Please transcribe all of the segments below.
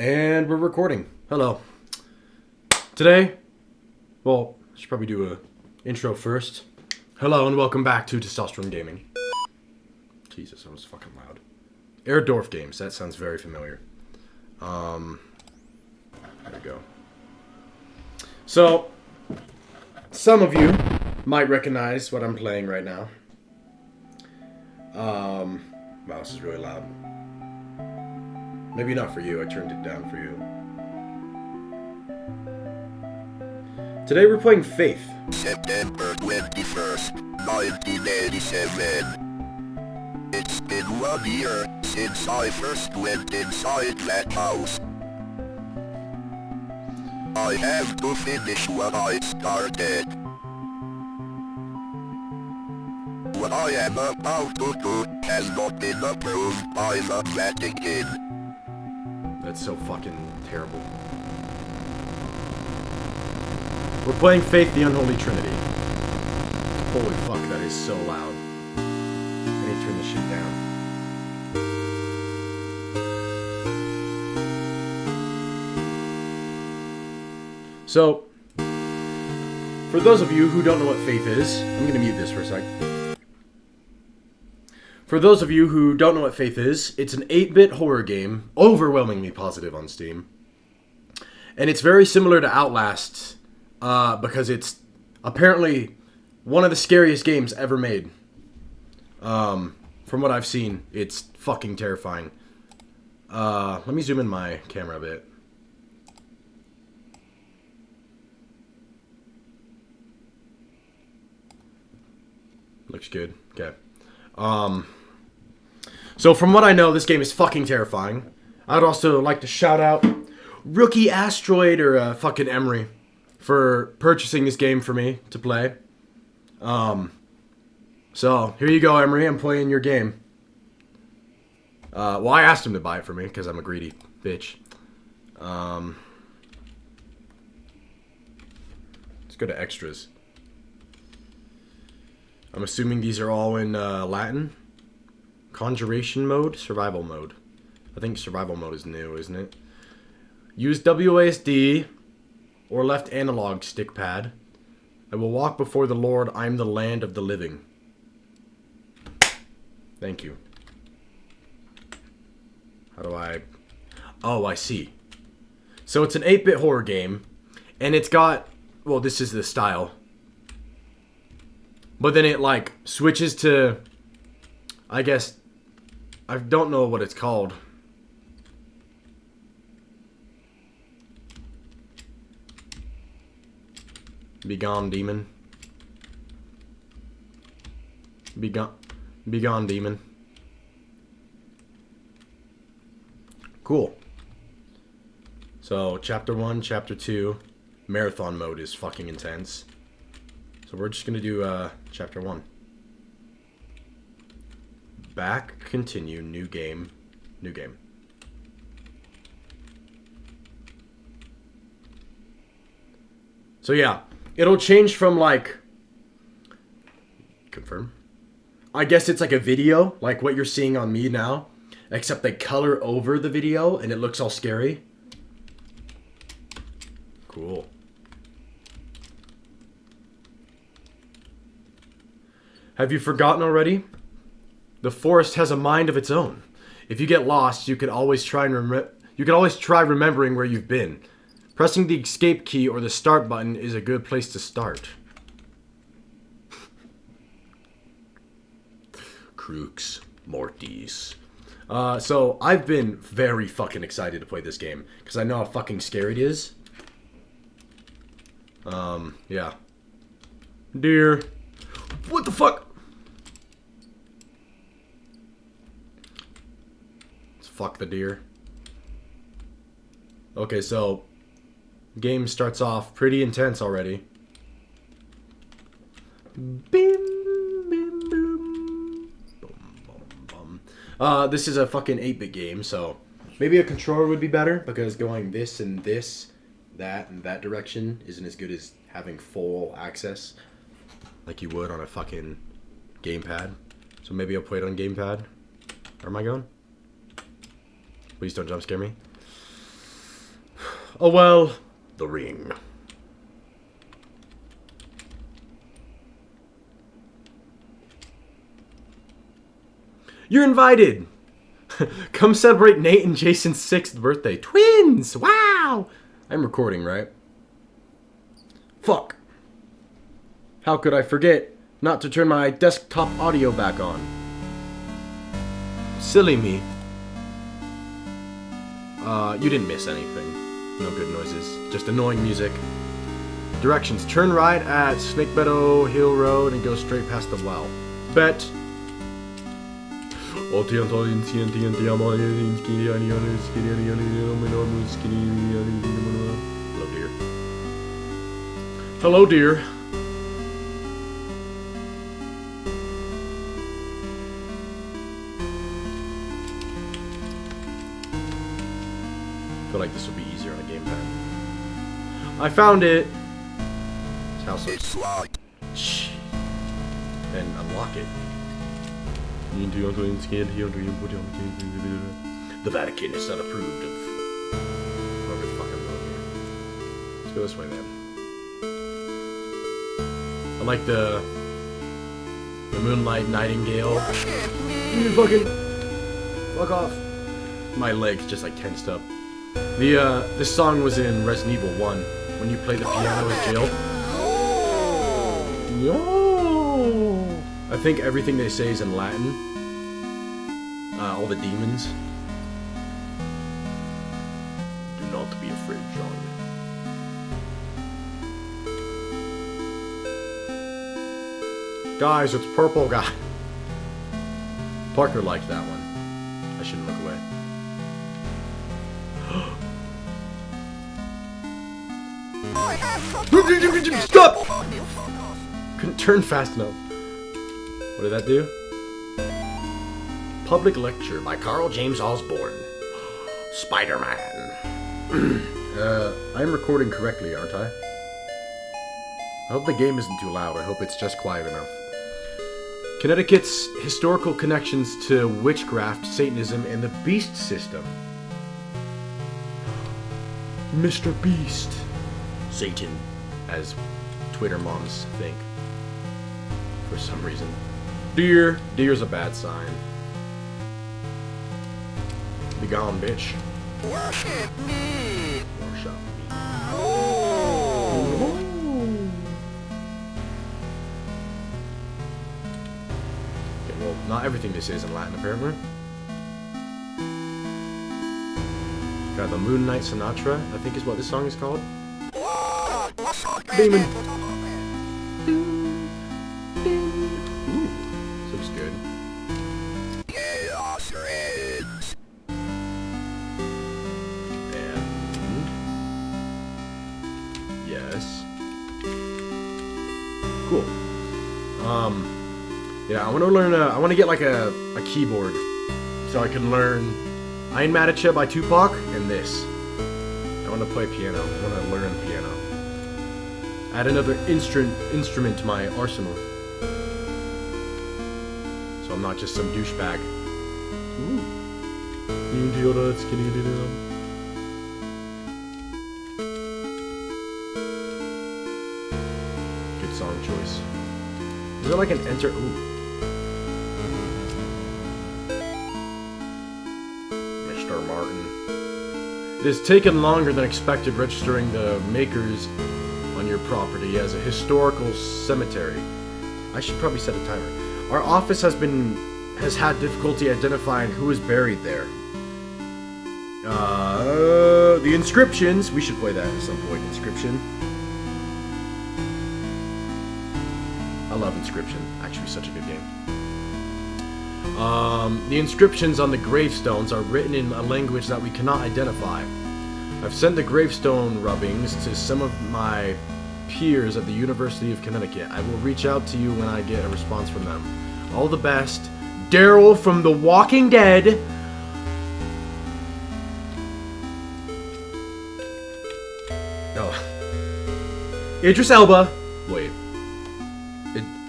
And we're recording. Hello. Today, well, I should probably do a intro first. Hello and welcome back to Testosterone Gaming. Jesus, that was fucking loud. Airdorf Games, that sounds very familiar. There we go. So, some of you might recognize what I'm playing right now. Wow, this is really loud. Maybe not for you, I turned it down for you. Today we're playing Faith. September 21st, 1987. It's been 1 year since I first went inside that house. I have to finish what I started. What I am about to do has not been approved by the Vatican. That's so fucking terrible. We're playing Faith, the Unholy Trinity. Holy fuck, that is so loud. I need to turn this shit down. So, for those of you who don't know what Faith is, I'm gonna mute this for a sec. For those of you who don't know what Faith is, it's an 8-bit horror game, overwhelmingly positive on Steam. And it's very similar to Outlast, because it's apparently one of the scariest games ever made. From what I've seen, it's fucking terrifying. Let me zoom in my camera a bit. Looks good. Okay. So from what I know, this game is fucking terrifying. I'd also like to shout out Rookie Asteroid or fucking Emery for purchasing this game for me to play. So here you go, Emery. I'm playing your game. Well, I asked him to buy it for me because I'm a greedy bitch. Let's go to extras. I'm assuming these are all in Latin. Conjuration mode, survival mode. I think survival mode is new, isn't it? Use WASD or left analog stick pad. I will walk before the Lord. I'm the land of the living. Thank you. How do I... Oh, I see. So it's an 8-bit horror game. And it's got... Well, this is the style. But then it, like, switches to... I guess... I don't know what it's called. Begone, demon. Begone, demon. Cool. So, chapter 1, chapter 2. Marathon mode is fucking intense. So we're just gonna do chapter 1. Back, continue, new game, new game. So yeah, it'll change from like, confirm. I guess it's like a video, like what you're seeing on me now, except they color over the video and it looks all scary. Cool. Have you forgotten already? The forest has a mind of its own. If you get lost, you can always try remembering where you've been. Pressing the escape key or the start button is a good place to start. Crooks, Morties. So I've been very fucking excited to play this game because I know how fucking scary it is. Yeah. Deer. What the fuck? Fuck the deer. Okay, so game starts off pretty intense already. Bim, bim, boom. Boom, boom, boom. This is a fucking 8-bit game, so maybe a controller would be better because going this and this, that and that direction isn't as good as having full access like you would on a fucking gamepad. So maybe I'll play it on gamepad. Where am I going? Please don't jump scare me. Oh well, the ring. You're invited! Come celebrate Nate and Jason's 6th birthday. Twins! Wow! I'm recording, right? Fuck. How could I forget not to turn my desktop audio back on? Silly me. You didn't miss anything. No good noises. Just annoying music. Directions. Turn right at Snake Meadow Hill Road and go straight past the well. Bet. Hello, dear. Hello, dear. I feel like this will be easier on a gamepad. I found it. It's locked. Shh. And unlock it. The Vatican is not approved of whoever the fuck I'm going here. Let's go this way, man. I like the Moonlight Nightingale. You fucking fuck off. My legs just like tensed up. This song was in Resident Evil 1 when you play the piano as Jill. Yo. I think everything they say is in Latin. All the demons. Do not be afraid, John. Guys, it's purple guy. Parker liked that one. I shouldn't look away. Stop! Couldn't turn fast enough. What did that do? Public lecture by Carl James Osborne. Spider-Man. I'm recording correctly, aren't I? I hope the game isn't too loud. I hope it's just quiet enough. Connecticut's historical connections to witchcraft, Satanism, and the beast system. Mr. Beast. Satan, as Twitter moms think. For some reason. Deer. Deer's a bad sign. Be gone, bitch. Worship me. Worship me. Oh. Okay, well, not everything they say is in Latin, apparently. Got the Moon Knight Sinatra, I think is what this song is called. Demon. Ooh, this looks good. Chaos reigns. And yes. Cool. Yeah, I want to learn. I want to get like a keyboard, so I can learn "I'm Mad at Ya" by Tupac and this. I want to play piano. I want to learn piano. Add another instrument to my arsenal. So I'm not just some douchebag. Ooh. Good song choice. Is there like an enter? Ooh. Mr. Martin. It has taken longer than expected registering the makers on your property as a historical cemetery. I should probably set a timer. Our office has had difficulty identifying who is buried there. The inscriptions. We should play that at some point. Inscription. I love Inscription. Actually, such a good game. The inscriptions on the gravestones are written in a language that we cannot identify. I've sent the gravestone rubbings to some of my peers at the University of Connecticut. I will reach out to you when I get a response from them. All the best. Daryl from The Walking Dead. Oh. Idris Elba. Wait.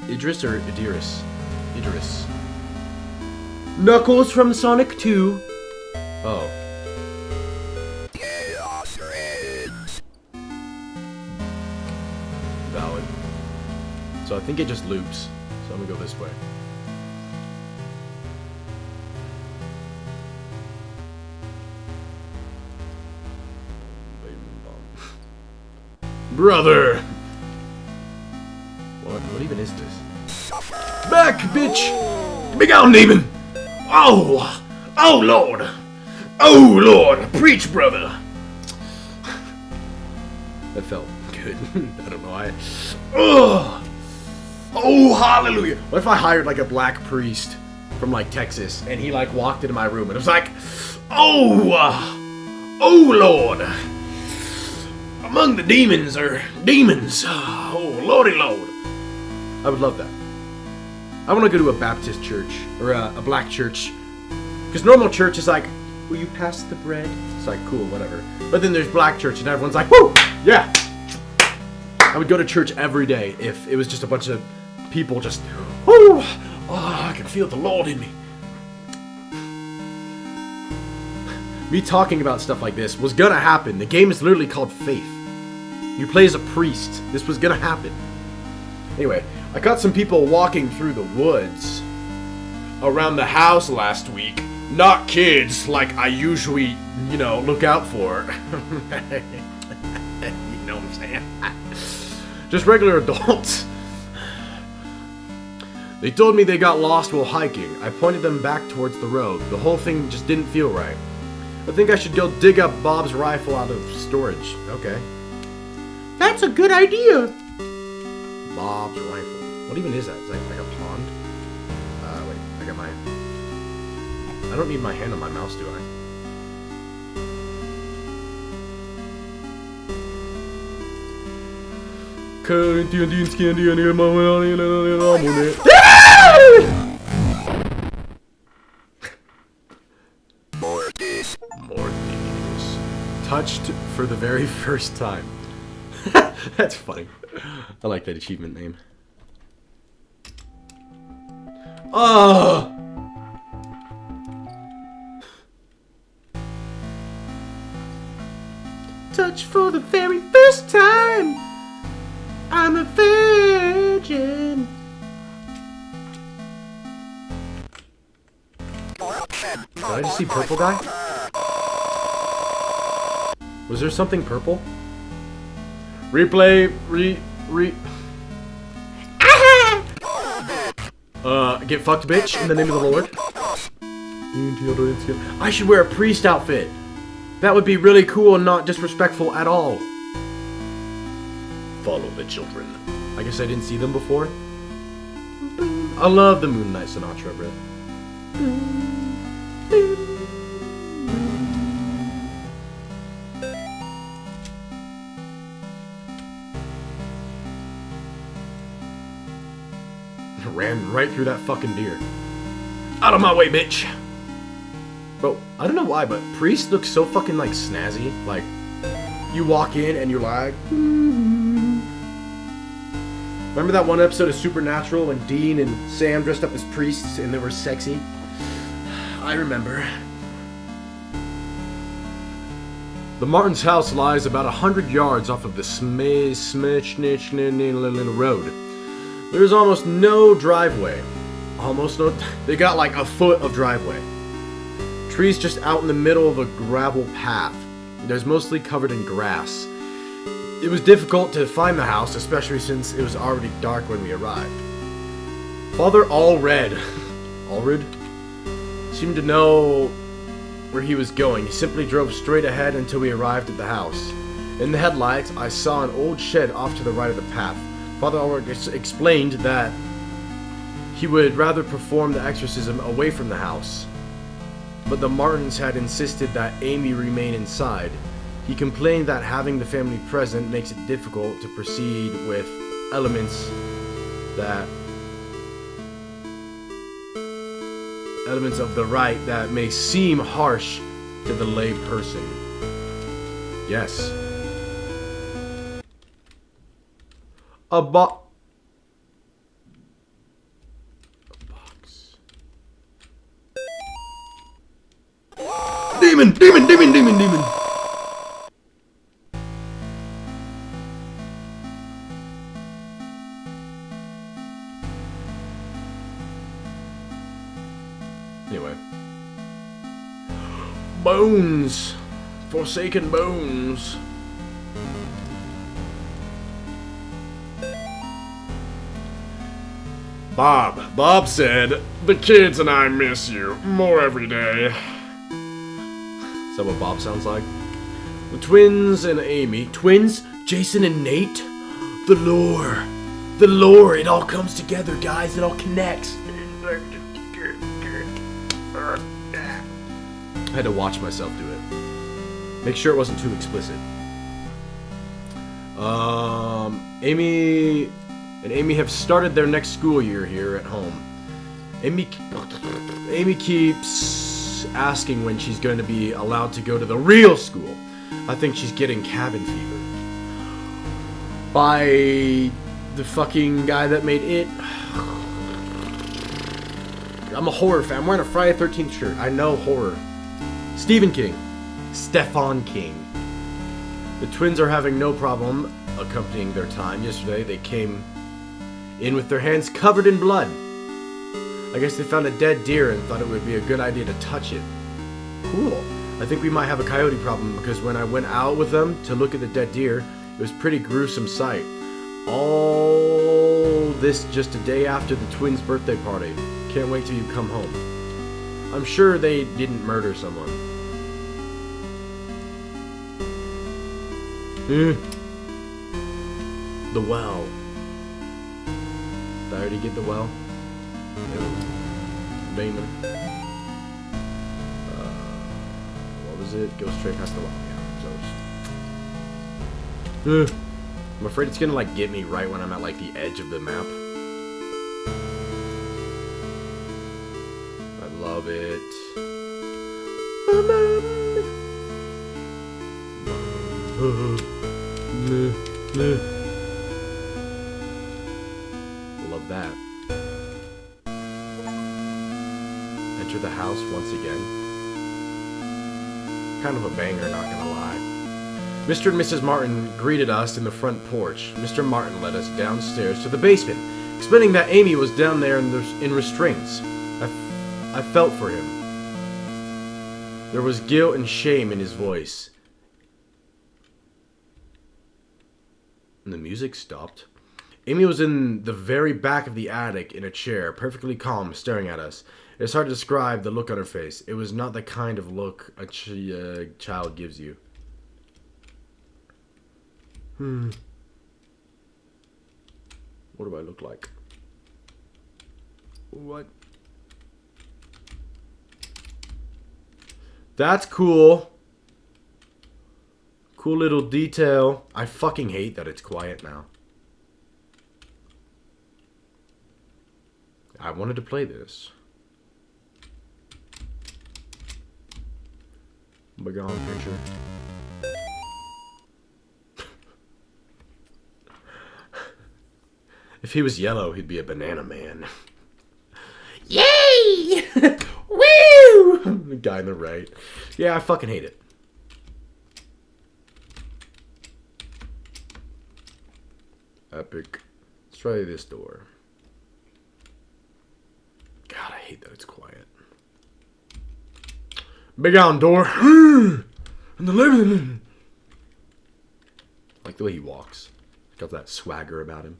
Idris or Idris? Idris. Knuckles from Sonic 2. Oh. Chaos reigns. So I think it just loops. So I'm gonna go this way. Brother! What even is this? Back, bitch! Be gone, demon! Oh! Oh, Lord! Oh, Lord! Preach, brother! That felt good. I don't know why. Ugh! Oh, hallelujah! What if I hired, like, a black priest from, like, Texas, and he, like, walked into my room, and it was like, oh! Oh, Lord! Among the demons are demons. Oh, Lordy Lord. I would love that. I want to go to a Baptist church, or a black church. Because normal church is like, will you pass the bread? It's like, cool, whatever. But then there's black church, and everyone's like, woo, yeah. I would go to church every day if it was just a bunch of people just, woo, oh, I can feel the Lord in me. Me talking about stuff like this was gonna happen. The game is literally called Faith. You play as a priest. This was gonna happen. Anyway, I caught some people walking through the woods around the house last week. Not kids like I usually, you know, look out for. You know what I'm saying? Just regular adults. They told me they got lost while hiking. I pointed them back towards the road. The whole thing just didn't feel right. I think I should go dig up Bob's rifle out of storage. Okay. That's a good idea. Bob's rifle. What even is that? Is that like a pond? Wait. I got my... I don't need my hand on my mouse, do I? Mortis. Touched for the very first time. That's funny. I like that achievement name. Oh! Touch for the very first time. I'm a virgin. Did I just see purple guy? Was there something purple? Replay, get fucked, bitch, in the name of the Lord. I should wear a priest outfit. That would be really cool and not disrespectful at all. Follow the children. I guess I didn't see them before. I love the Moon Knight Sinatra, bro. Ran right through that fucking deer. Out of my way, bitch! Bro, I don't know why, but Priest looks so fucking, like, snazzy. Like, you walk in and you're like... Remember that one episode of Supernatural when Dean and Sam dressed up as priests and they were sexy? I remember. The Martins' house lies about 100 yards off of the road. There's almost no driveway. Almost no... They got like a foot of driveway. Trees just out in the middle of a gravel path. There's mostly covered in grass. It was difficult to find the house, especially since it was already dark when we arrived. Father Allred seemed to know where he was going. He simply drove straight ahead until we arrived at the house. In the headlights, I saw an old shed off to the right of the path. Father Allred explained that he would rather perform the exorcism away from the house. But the Martins had insisted that Amy remain inside. He complained that having the family present makes it difficult to proceed with elements of the rite that may seem harsh to the lay person. Yes. A box. Demon! Demon! Demon! Demon! Demon! Bones. Forsaken bones. Bob said, "The kids and I miss you more every day." Is that what Bob sounds like? The twins and Amy. Twins? Jason and Nate? The lore. The lore. It all comes together, guys. It all connects. I had to watch myself do it. Make sure it wasn't too explicit. Amy and Amy have started their next school year here at home. Amy keeps asking when she's going to be allowed to go to the real school. I think she's getting cabin fever. By the fucking guy that made it. I'm a horror fan. I'm wearing a Friday 13th shirt. I know horror. Stephen King. Stephen King. The twins are having no problem accompanying their time. Yesterday, they came in with their hands covered in blood. I guess they found a dead deer and thought it would be a good idea to touch it. Cool. I think we might have a coyote problem because when I went out with them to look at the dead deer, it was a pretty gruesome sight. All this just a day after the twins' birthday party. Can't wait till you come home. I'm sure they didn't murder someone. The well. Did I already get the well? No. Demon. What was it? Go straight past the well. Yeah, so I'm afraid it's gonna like get me right when I'm at like the edge of the map. I love it. Love that. Enter the house once again. Kind of a banger, not gonna lie. Mr. and Mrs. Martin greeted us in the front porch. Mr. Martin led us downstairs to the basement, explaining that Amy was down there in restraints. I felt for him. There was guilt and shame in his voice. And the music stopped. Amy was in the very back of the attic in a chair, perfectly calm, staring at us. It's hard to describe the look on her face. It was not the kind of look a child gives you. What do I look like? What? That's cool. Cool little detail. I fucking hate that it's quiet now. I wanted to play this. Begone picture. If he was yellow, he'd be a banana man. Yay! Woo! The guy on the right. Yeah, I fucking hate it. Epic. Let's try this door. God, I hate that it's quiet. Big on door. In the living room. I like the way he walks. Got that swagger about him.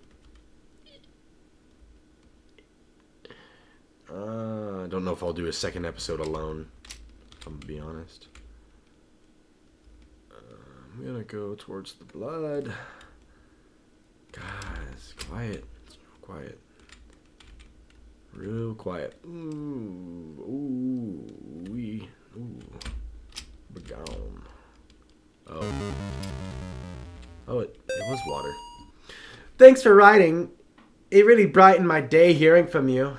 I don't know if I'll do a second episode alone, if I'm gonna be honest. I'm gonna go towards the blood. God, it's quiet. It's real quiet. Real quiet. Ooh. Begone. Oh, it was water. Thanks for writing. It really brightened my day hearing from you.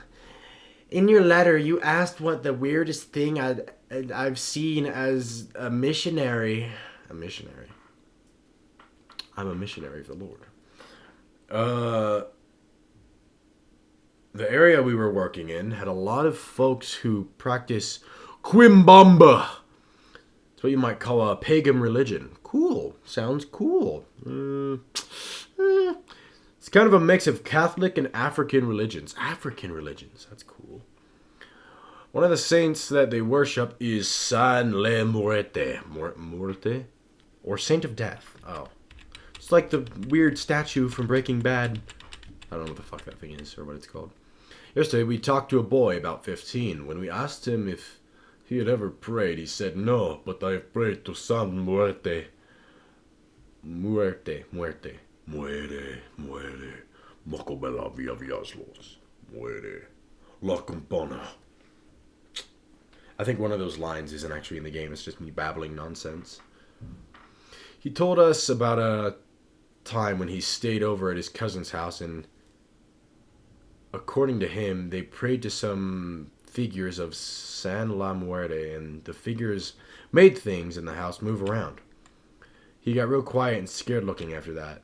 In your letter, you asked what the weirdest thing I've seen as a missionary. A missionary. I'm a missionary of the Lord. The area we were working in had a lot of folks who practice Quimbamba. It's what you might call a pagan religion. Cool. Sounds cool. It's kind of a mix of Catholic and African religions. African religions. That's cool. One of the saints that they worship is San Le Muerte. Muerte? Or Saint of Death. Oh. It's like the weird statue from Breaking Bad. I don't know what the fuck that thing is or what it's called. Yesterday we talked to a boy about 15. When we asked him if he had ever prayed, he said, "No, but I have prayed to San Muerte. Muerte. Muere. Macobella via viaslos. Muere. La campana." I think one of those lines isn't actually in the game. It's just me babbling nonsense. He told us about a time when he stayed over at his cousin's house, and according to him, they prayed to some figures of San La Muerte, and the figures made things in the house move around. He got real quiet and scared looking after that.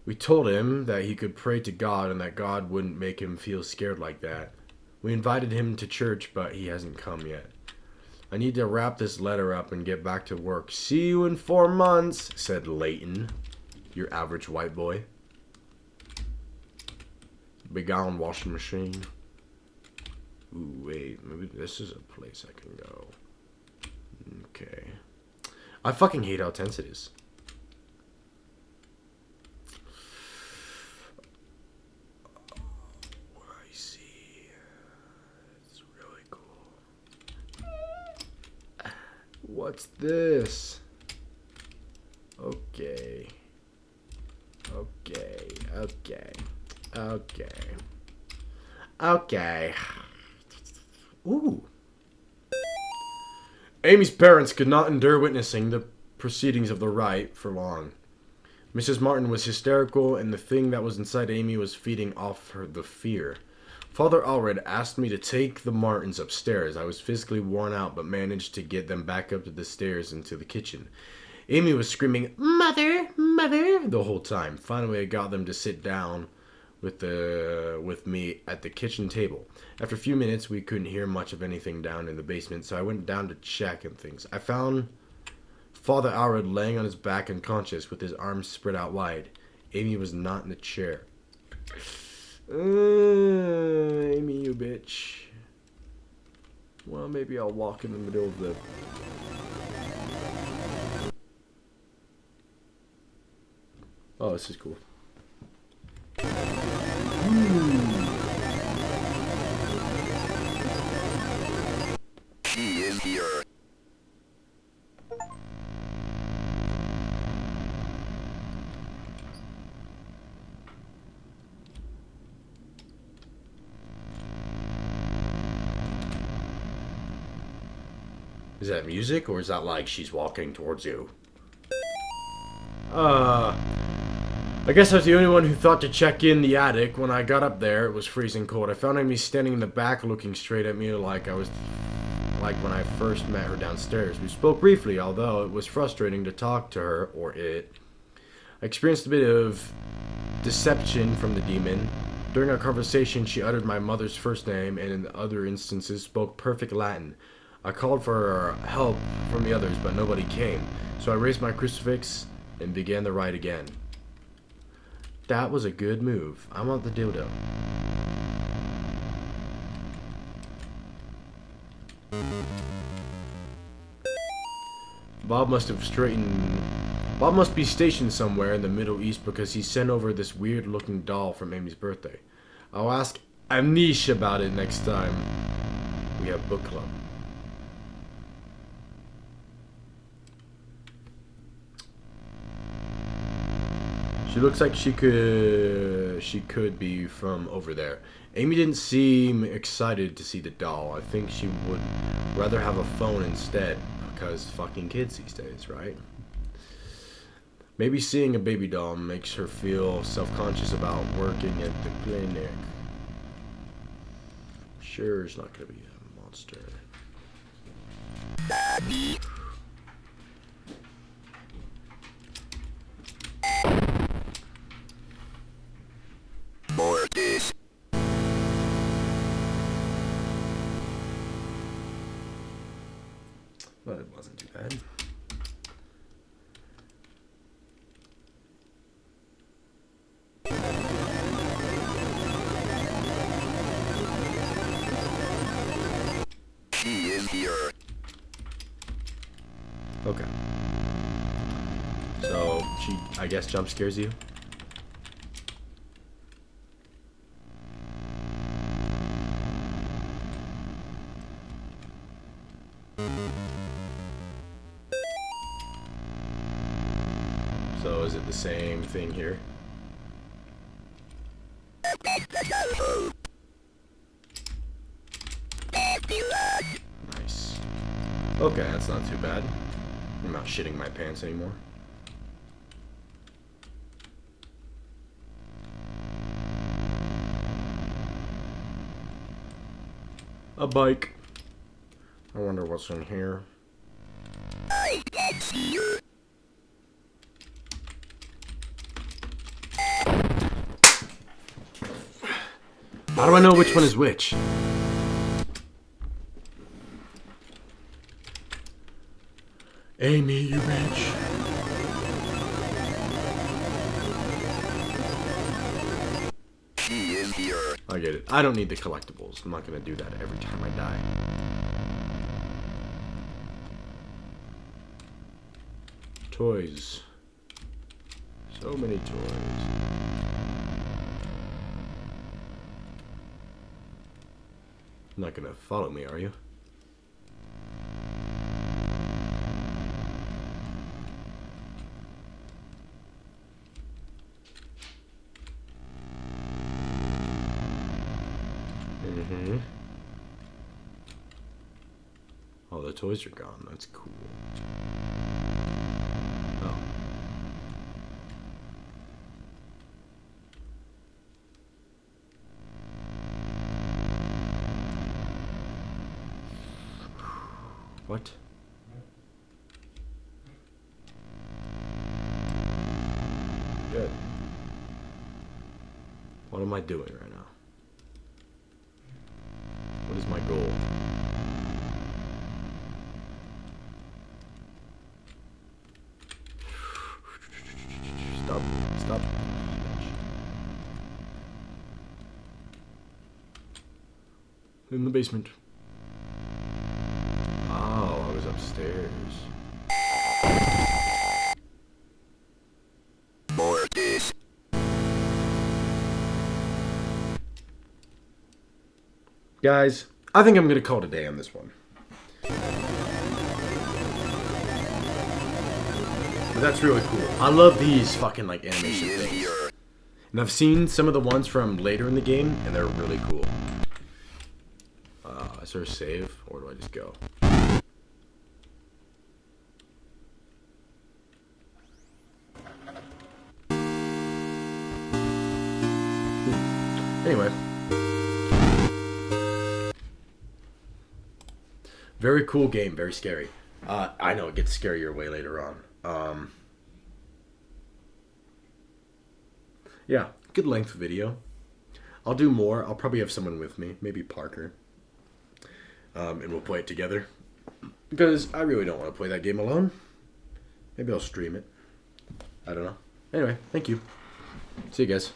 We told him that he could pray to God and that God wouldn't make him feel scared like that. We invited him to church, but he hasn't come yet. I need to wrap this letter up and get back to work. See you in 4 months, said Leighton, your average white boy. Begone washing machine. Ooh, wait, maybe this is a place I can go. Okay. I fucking hate how tense it is. I see. It's really cool. What's this? Okay. Okay. Ooh. Amy's parents could not endure witnessing the proceedings of the rite for long. Mrs. Martin was hysterical, and the thing that was inside Amy was feeding off her the fear. Father Allred asked me to take the Martins upstairs. I was physically worn out, but managed to get them back up to the stairs and to the kitchen. Amy was screaming, "Mother, Mother," the whole time. Finally, I got them to sit down with me at the kitchen table. After a few minutes, we couldn't hear much of anything down in the basement, so I went down to check and things. I found Father Allred laying on his back unconscious with his arms spread out wide. Amy was not in the chair. Amy, you bitch. Well, maybe I'll walk in the middle of the... Oh, this is cool. She is here. Is that music, or is that like she's walking towards you? I guess I was the only one who thought to check in the attic. When I got up there, it was freezing cold. I found Amy standing in the back looking straight at me like when I first met her downstairs. We spoke briefly, although it was frustrating to talk to her, or it. I experienced a bit of deception from the demon. During our conversation, she uttered my mother's first name, and in other instances spoke perfect Latin. I called for help from the others, but nobody came. So I raised my crucifix and began the rite again. That was a good move. I want the dildo. Bob must be stationed somewhere in the Middle East because he sent over this weird-looking doll from Amy's birthday. I'll ask Amnish about it next time we have book club. She looks like she could be from over there. Amy didn't seem excited to see the doll. I think she would rather have a phone instead, because fucking kids these days, right? Maybe seeing a baby doll makes her feel self-conscious about working at the clinic. Sure, it's not gonna be a monster. Mortis. But it wasn't too bad. Okay. So, she, I guess, jump scares you? So, is it the same thing here? Nice. Okay, that's not too bad. I'm not shitting my pants anymore. A bike. I wonder what's in here. I can see you. How do I know which one is which? Amy, you bitch. She is here. I get it. I don't need the collectibles. I'm not gonna do that every time I die. Toys. So many toys. You're not gonna follow me, are you? Mm-hmm. Oh, the toys are gone. That's cool. Oh. What? Good. What am I doing right now? What is my goal? Stop. Stop. In the basement. Oh, I was upstairs. More this. Guys, I think I'm gonna call it a day on this one. But that's really cool. I love these fucking like animation She is things. here. And I've seen some of the ones from later in the game, and they're really cool. Is there a save, or do I just go? Anyway. Very cool game, very scary. I know it gets scarier way later on. Yeah, good length video. I'll do more. I'll probably have someone with me, maybe Parker. And we'll play it together. Because I really don't want to play that game alone. Maybe I'll stream it. I don't know. Anyway, thank you. See you guys.